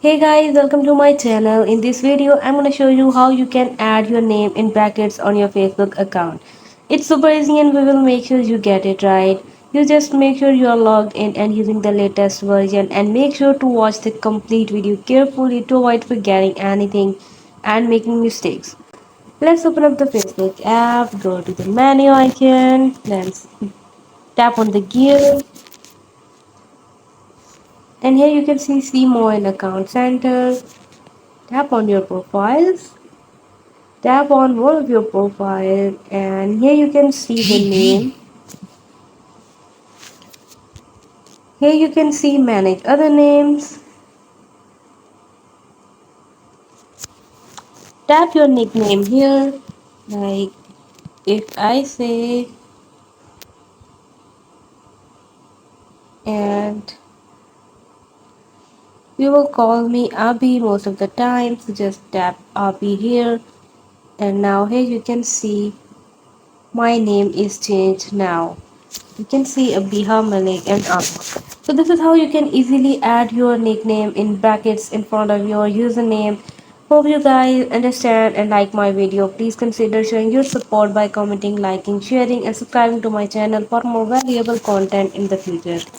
Hey guys, welcome to my channel. In this video, I'm going to show you how you can add your name in brackets on your Facebook account. It's super easy and we will make sure you get it right. You just make sure you are logged in and using the latest version and make sure to watch the complete video carefully to avoid forgetting anything and making mistakes. Let's open up the Facebook app, go to the menu icon, then tap on the gear and here you can see more in account center. Tap on your profiles. Tap on one of your profile and here you can see the name. Here you can see manage other names. Tap your nickname here. Like if I say and you will call me Abhi most of the time, so just tap Abhi here and now here you can see my name is changed now. You can see Abiha, Malik and Amma. So this is how you can easily add your nickname in brackets in front of your username. Hope you guys understand and like my video. Please consider showing your support by commenting, liking, sharing and subscribing to my channel for more valuable content in the future.